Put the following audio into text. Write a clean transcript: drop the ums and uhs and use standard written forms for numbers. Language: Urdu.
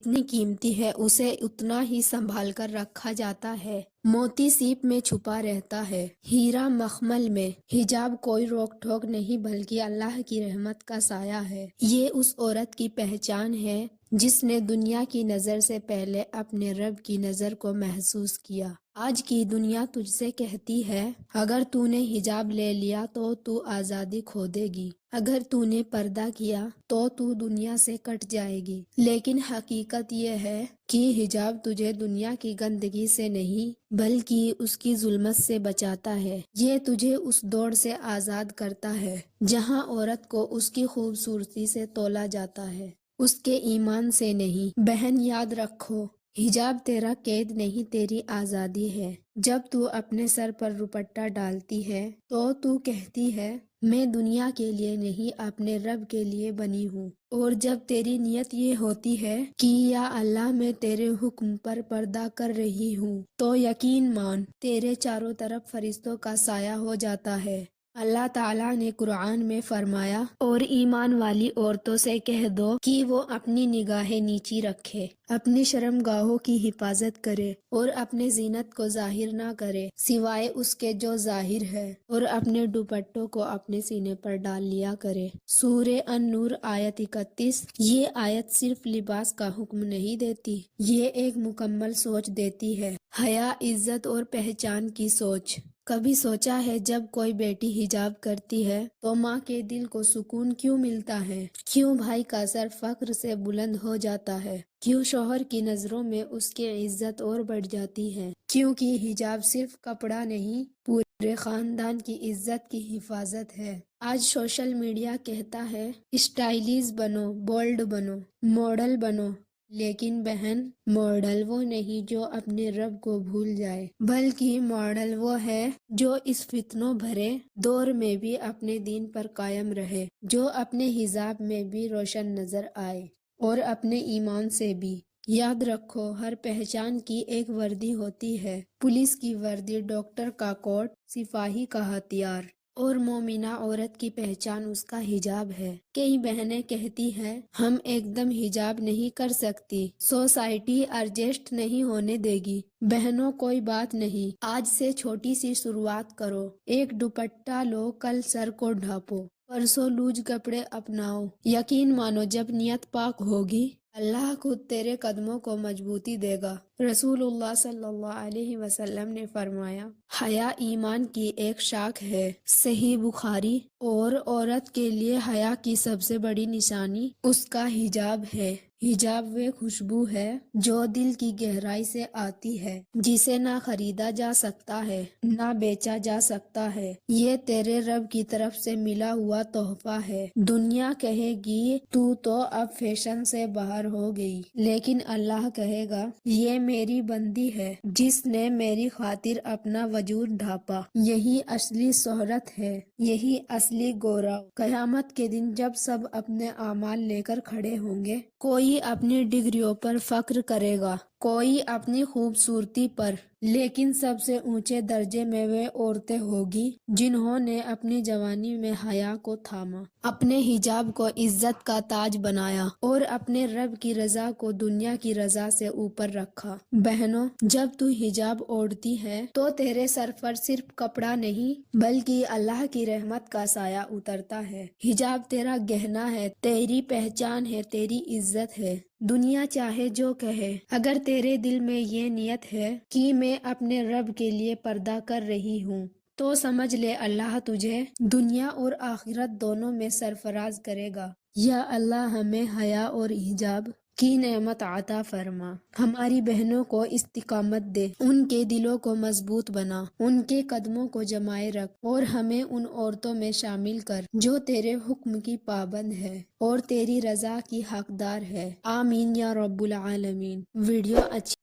اتنی قیمتی ہے اسے اتنا ہی سنبھال کر رکھا جاتا ہے۔ موتی سیپ میں چھپا رہتا ہے، ہیرا مخمل میں۔ حجاب کوئی روک ٹوک نہیں بلکہ اللہ کی رحمت کا سایہ ہے۔ یہ اس عورت کی پہچان ہے جس نے دنیا کی نظر سے پہلے اپنے رب کی نظر کو محسوس کیا۔ آج کی دنیا تجھ سے کہتی ہے اگر تو نے حجاب لے لیا تو تو آزادی کھو دے گی، اگر تو نے پردہ کیا تو تو دنیا سے کٹ جائے گی۔ لیکن حقیقت یہ ہے کہ حجاب تجھے دنیا کی گندگی سے نہیں بلکہ اس کی ظلمت سے بچاتا ہے۔ یہ تجھے اس دوڑ سے آزاد کرتا ہے جہاں عورت کو اس کی خوبصورتی سے تولا جاتا ہے، اس کے ایمان سے نہیں۔ بہن یاد رکھو، حجاب تیرا قید نہیں تیری آزادی ہے۔ جب تو اپنے سر پر دوپٹہ ڈالتی ہے تو تو کہتی ہے میں دنیا کے لیے نہیں اپنے رب کے لیے بنی ہوں، اور جب تیری نیت یہ ہوتی ہے کہ یا اللہ میں تیرے حکم پر پردہ کر رہی ہوں تو یقین مان تیرے چاروں طرف فرشتوں کا سایہ ہو جاتا ہے۔ اللہ تعالیٰ نے قرآن میں فرمایا اور ایمان والی عورتوں سے کہہ دو کہ وہ اپنی نگاہیں نیچی رکھے، اپنی شرم گاہوں کی حفاظت کرے اور اپنے زینت کو ظاہر نہ کرے سوائے اس کے جو ظاہر ہے، اور اپنے دوپٹوں کو اپنے سینے پر ڈال لیا کرے۔ سورہ النور آیت 31۔ یہ آیت صرف لباس کا حکم نہیں دیتی، یہ ایک مکمل سوچ دیتی ہے، حیا، عزت اور پہچان کی سوچ۔ کبھی سوچا ہے جب کوئی بیٹی حجاب کرتی ہے تو ماں کے دل کو سکون کیوں ملتا ہے؟ کیوں بھائی کا سر فخر سے بلند ہو جاتا ہے؟ کیوں شوہر کی نظروں میں اس کی عزت اور بڑھ جاتی ہے؟ کیونکہ حجاب صرف کپڑا نہیں، پورے خاندان کی عزت کی حفاظت ہے۔ آج سوشل میڈیا کہتا ہے اسٹائلش بنو، بولڈ بنو، ماڈل بنو، لیکن بہن ماڈل وہ نہیں جو اپنے رب کو بھول جائے، بلکہ ماڈل وہ ہے جو اس فتنوں بھرے دور میں بھی اپنے دین پر قائم رہے، جو اپنے حجاب میں بھی روشن نظر آئے اور اپنے ایمان سے بھی۔ یاد رکھو، ہر پہچان کی ایک وردی ہوتی ہے، پولیس کی وردی، ڈاکٹر کا کوٹ، سپاہی کا ہتھیار، اور مومنہ عورت کی پہچان اس کا حجاب ہے۔ کئی بہنیں کہتی ہیں ہم ایک دم حجاب نہیں کر سکتی، سوسائٹی ایڈجسٹ نہیں ہونے دے گی۔ بہنوں کوئی بات نہیں، آج سے چھوٹی سی شروعات کرو، ایک دوپٹہ لو، کل سر کو ڈھانپو، پرسوں لوز کپڑے اپناؤ۔ یقین مانو جب نیت پاک ہوگی اللہ خود تیرے قدموں کو مضبوطی دے گا۔ رسول اللہ صلی اللہ علیہ وسلم نے فرمایا حیا ایمان کی ایک شاخ ہے، صحیح بخاری۔ اور عورت کے لیے حیا کی سب سے بڑی نشانی اس کا حجاب ہے۔ حجاب وہ خوشبو ہے جو دل کی گہرائی سے آتی ہے، جسے نہ خریدا جا سکتا ہے نہ بیچا جا سکتا ہے۔ یہ تیرے رب کی طرف سے ملا ہوا تحفہ ہے۔ دنیا کہے گی تو اب فیشن سے باہر ہو گئی، لیکن اللہ کہے گا یہ میری بندی ہے جس نے میری خاطر اپنا وجود ڈھانپا۔ یہی اصلی شہرت ہے، یہی اصلی گورا۔ قیامت کے دن جب سب اپنے اعمال لے کر کھڑے ہوں گے، کوئی اپنی ڈگریوں پر فخر کرے گا، کوئی اپنی خوبصورتی پر، لیکن سب سے اونچے درجے میں وہ عورتیں ہوگی جنہوں نے اپنی جوانی میں حیا کو تھاما، اپنے حجاب کو عزت کا تاج بنایا اور اپنے رب کی رضا کو دنیا کی رضا سے اوپر رکھا۔ بہنوں، جب تو حجاب اوڑھتی ہے تو تیرے سر پر صرف کپڑا نہیں بلکہ اللہ کی رحمت کا سایہ اترتا ہے۔ حجاب تیرا گہنا ہے، تیری پہچان ہے، تیری عزت ہے۔ دنیا چاہے جو کہے، اگر تیرے دل میں یہ نیت ہے کہ میں اپنے رب کے لیے پردہ کر رہی ہوں تو سمجھ لے اللہ تجھے دنیا اور آخرت دونوں میں سرفراز کرے گا۔ یا اللہ ہمیں حیا اور حجاب کی نعمت عطا فرما، ہماری بہنوں کو استقامت دے، ان کے دلوں کو مضبوط بنا، ان کے قدموں کو جمائے رکھ، اور ہمیں ان عورتوں میں شامل کر جو تیرے حکم کی پابند ہے اور تیری رضا کی حقدار ہے۔ آمین یا رب العالمین۔ ویڈیو اچھی